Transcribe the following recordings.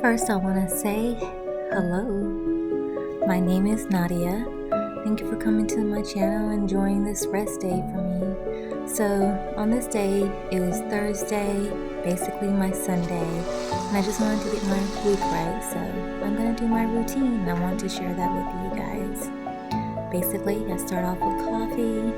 First, I want to say hello. My name is Nadia. Thank you for coming to my channel and joining this rest day for me. So, on this day, it was Thursday, basically my Sunday, and I just wanted to get my week right, so I'm going to do my routine, and I want to share that with you guys. Basically, I start off with coffee,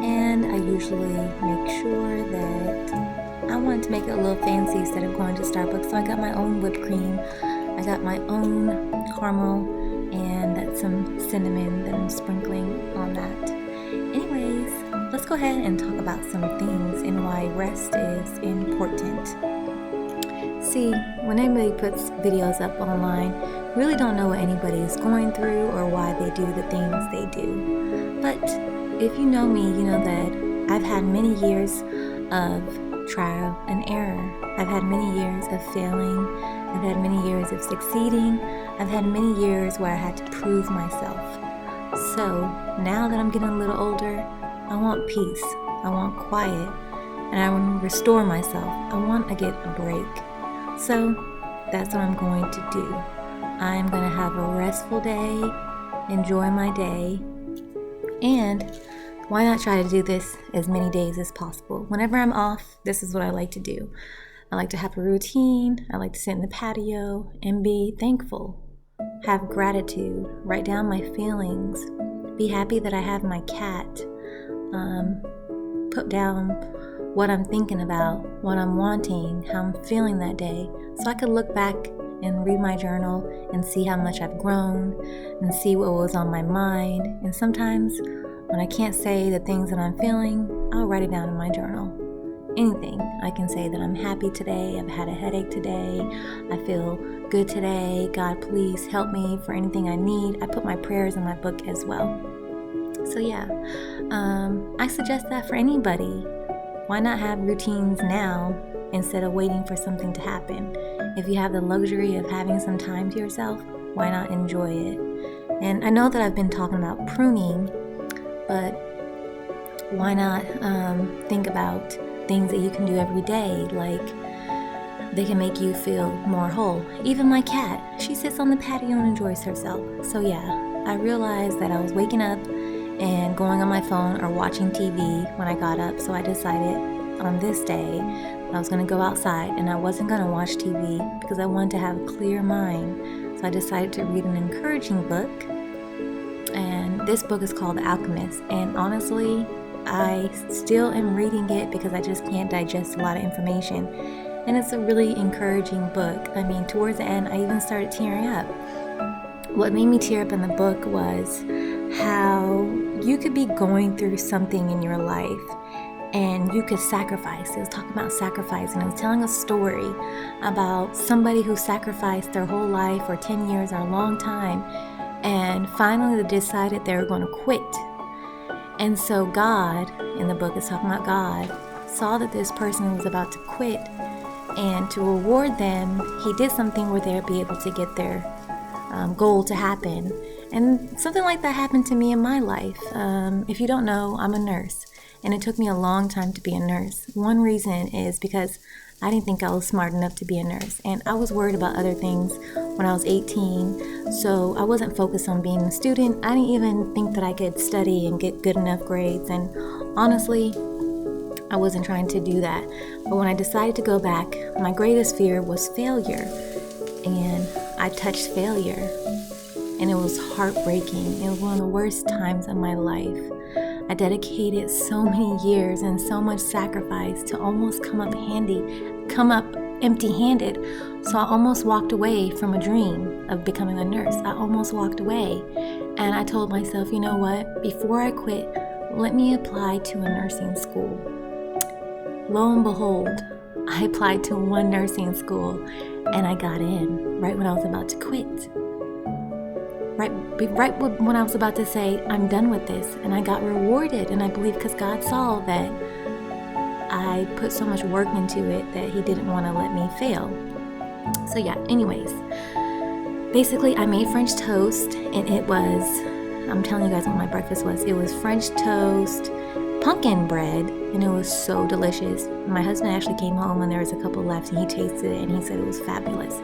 and I usually make sure that I wanted to make it a little fancy instead of going to Starbucks, so I got my own whipped cream, I got my own caramel, and that's some cinnamon that I'm sprinkling on that. Anyways, let's go ahead and talk about some things and why rest is important. See, when anybody puts videos up online, really don't know what anybody is going through or why they do the things they do. But if you know me, you know that I've had many years of trial and error. I've had many years of failing. I've had many years of succeeding. I've had many years where I had to prove myself. So now that I'm getting a little older, I want peace. I want quiet. And I want to restore myself. I want to get a break. So that's what I'm going to do. I'm going to have a restful day, enjoy my day, and why not try to do this as many days as possible? Whenever I'm off, this is what I like to do. I like to have a routine. I like to sit in the patio and be thankful. Have gratitude. Write down my feelings. Be happy that I have my cat. Put down what I'm thinking about, what I'm wanting, how I'm feeling that day. So I could look back and read my journal and see how much I've grown and see what was on my mind. And sometimes when I can't say the things that I'm feeling, I'll write it down in my journal. Anything. I can say that I'm happy today, I've had a headache today, I feel good today, God please help me for anything I need. I put my prayers in my book as well. So yeah, I suggest that for anybody. Why not have routines now instead of waiting for something to happen? If you have the luxury of having some time to yourself, why not enjoy it? And I know that I've been talking about pruning, but why not think about things that you can do every day, like they can make you feel more whole. Even my cat, she sits on the patio and enjoys herself. So yeah, I realized that I was waking up and going on my phone or watching TV when I got up, so I decided on this day I was going to go outside and I wasn't going to watch TV because I wanted to have a clear mind. So I decided to read an encouraging book, and this book is called The Alchemist, and honestly I still am reading it because I just can't digest a lot of information, and it's a really encouraging book. I mean, towards the end I even started tearing up. What made me tear up in the book was how you could be going through something in your life and you could sacrifice. It was talking about sacrifice, and it was telling a story about somebody who sacrificed their whole life or 10 years or a long time, and finally they decided they were going to quit. And so God, in the book is talking about God, saw that this person was about to quit, and to reward them, he did something where they'd be able to get their goal to happen. And something like that happened to me in my life. If you don't know, I'm a nurse, and it took me a long time to be a nurse. One reason is because I didn't think I was smart enough to be a nurse, and I was worried about other things when I was 18, so I wasn't focused on being a student. I didn't even think that I could study and get good enough grades, and honestly, I wasn't trying to do that. But when I decided to go back, my greatest fear was failure, and I touched failure, and it was heartbreaking. It was one of the worst times of my life. I dedicated so many years and so much sacrifice to almost come up empty-handed. So I almost walked away from a dream of becoming a nurse. I almost walked away. And I told myself, you know what? Before I quit, let me apply to a nursing school. Lo and behold, I applied to one nursing school and I got in right when I was about to quit. Right when I was about to say, I'm done with this, and I got rewarded, and I believe because God saw that I put so much work into it that he didn't want to let me fail. So yeah, anyways, basically I made French toast, and it was, I'm telling you guys what my breakfast was. It was French toast, pumpkin bread, and it was so delicious. My husband actually came home when there was a couple left, and he tasted it, and he said it was fabulous.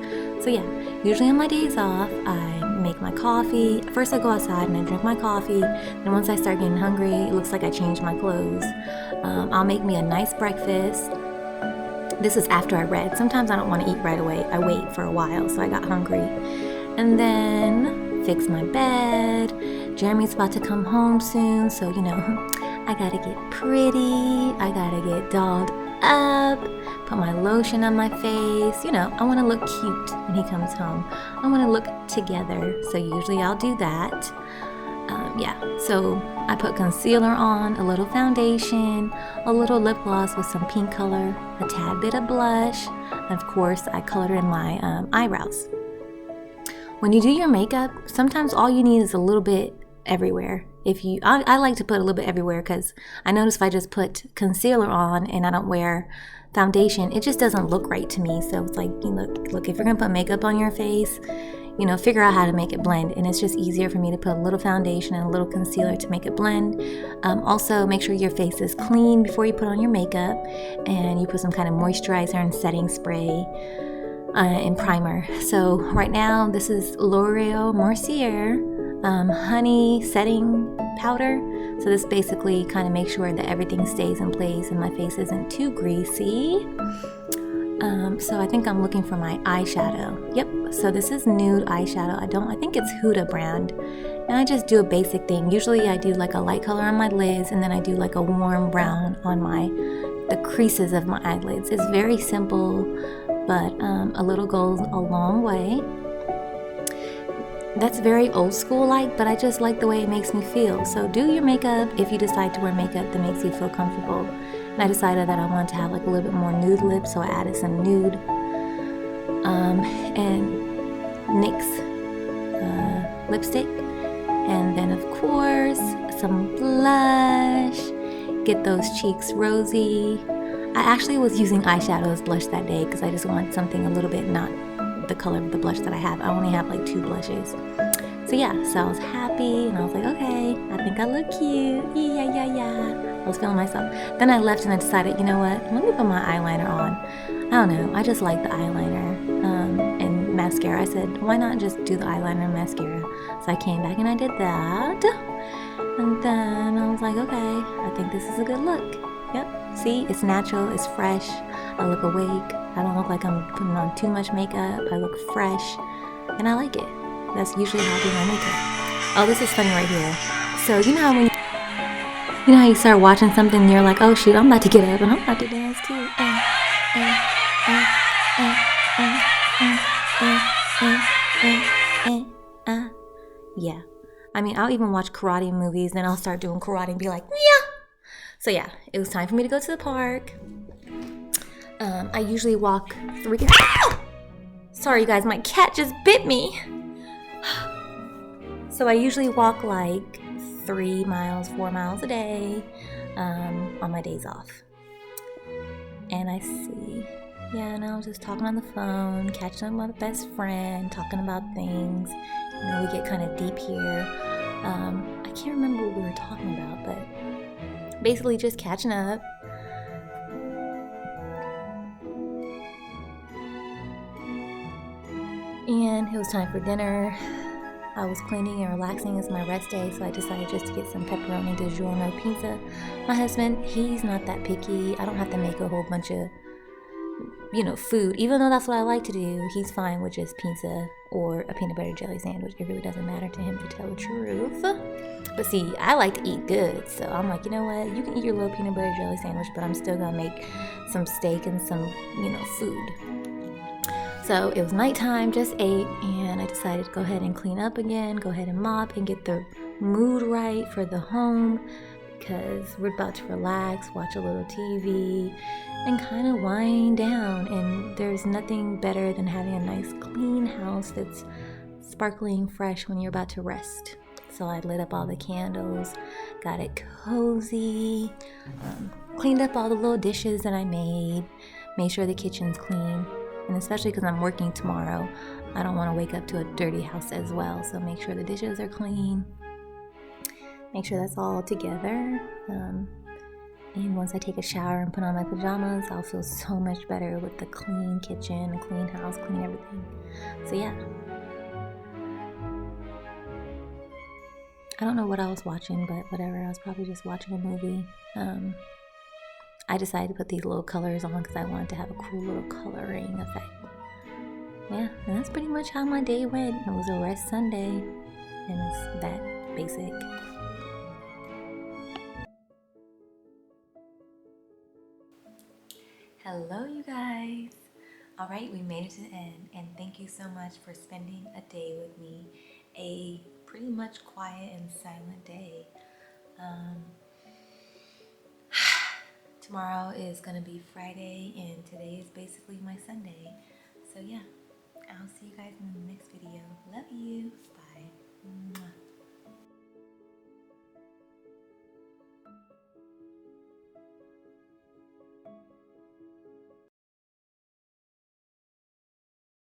So yeah, usually on my days off, I make my coffee. First I go outside and I drink my coffee, and once I start getting hungry, it looks like I changed my clothes. I'll make me a nice breakfast. This is after I read. Sometimes I don't want to eat right away. I wait for a while, so I got hungry. And then fix my bed. Jeremy's about to come home soon, so I gotta get pretty. I gotta get dolled up, put my lotion on my face. I want to look cute when he comes home. I want to look together, so usually I'll do that. So I put concealer on, a little foundation, a little lip gloss with some pink color, a tad bit of blush, and of course I colored in my eyebrows. When you do your makeup, sometimes all you need is a little bit everywhere. I like to put a little bit everywhere, because I notice if I just put concealer on and I don't wear foundation, it just doesn't look right to me. So it's like, look, if you're gonna put makeup on your face, figure out how to make it blend. And it's just easier for me to put a little foundation and a little concealer to make it blend. Also, make sure your face is clean before you put on your makeup, and you put some kind of moisturizer and setting spray and primer. So right now, this is L'Oreal Mercier honey setting powder. So this basically kind of makes sure that everything stays in place and my face isn't too greasy. So I think I'm looking for my eyeshadow. Yep, so this is nude eyeshadow. I think it's Huda brand. And I just do a basic thing. Usually I do like a light color on my lids, and then I do like a warm brown on the creases of my eyelids. It's very simple, but a little goes a long way. That's very old school like, but I just like the way it makes me feel. So do your makeup if you decide to wear makeup that makes you feel comfortable. And I decided that I wanted to have like a little bit more nude lips, so I added some nude and NYX lipstick. And then of course, some blush. Get those cheeks rosy. I actually was using eyeshadow as blush that day because I just want something a little bit not the color of the blush that I have. I only have like 2 blushes. So I was happy, and I was like, okay, I think I look cute. Yeah. I was feeling myself. Then I left and I decided, you know what? Let me put my eyeliner on. I don't know. I just like the eyeliner and mascara. I said, why not just do the eyeliner and mascara? So I came back and I did that. And then I was like, okay, I think this is a good look. Yep. See, it's natural. It's fresh. I look awake. I don't look like I'm putting on too much makeup. I look fresh, and I like it. That's usually how I do my makeup. Oh, this is funny right here. So you know how you start watching something and you're like, oh shoot, I'm about to get up and I'm about to dance too. Yeah. I mean, I'll even watch karate movies, then I'll start doing karate and be like, yeah. So it was time for me to go to the park. I usually walk 3. Sorry, you guys, my cat just bit me. So I usually walk like 3 miles, 4 miles a day on my days off. And I see, and I was just talking on the phone, catching up with my best friend, talking about things. We get kind of deep here. I can't remember what we were talking about, but basically just catching up. And it was time for dinner. I was cleaning and relaxing. It's my rest day, so I decided just to get some pepperoni DiGiorno pizza. My husband, he's not that picky. I don't have to make a whole bunch of, food. Even though that's what I like to do, he's fine with just pizza or a peanut butter jelly sandwich. It really doesn't matter to him, to tell the truth. But see, I like to eat good, so I'm like, you know what? You can eat your little peanut butter jelly sandwich, but I'm still gonna make some steak and some, food. So it was nighttime, just ate, and I decided to go ahead and clean up again, go ahead and mop and get the mood right for the home, because we're about to relax, watch a little TV, and kind of wind down. And there's nothing better than having a nice clean house that's sparkling fresh when you're about to rest. So I lit up all the candles, got it cozy, cleaned up all the little dishes that I made sure the kitchen's clean. And especially because I'm working tomorrow, I don't want to wake up to a dirty house as well. So make sure the dishes are clean. Make sure that's all together. And once I take a shower and put on my pajamas, I'll feel so much better with the clean kitchen, a clean house, clean everything. So yeah. I don't know what I was watching, but whatever. I was probably just watching a movie. I decided to put these little colors on because I wanted to have a cool little coloring effect. Yeah, and that's pretty much how my day went. It was a rest Sunday, and it's that basic. Hello, you guys. All right, we made it to the end, and thank you so much for spending a day with me. A pretty much quiet and silent day. Tomorrow is gonna be Friday, and today is basically my Sunday. So yeah, I'll see you guys in the next video. Love you. Bye. Mwah.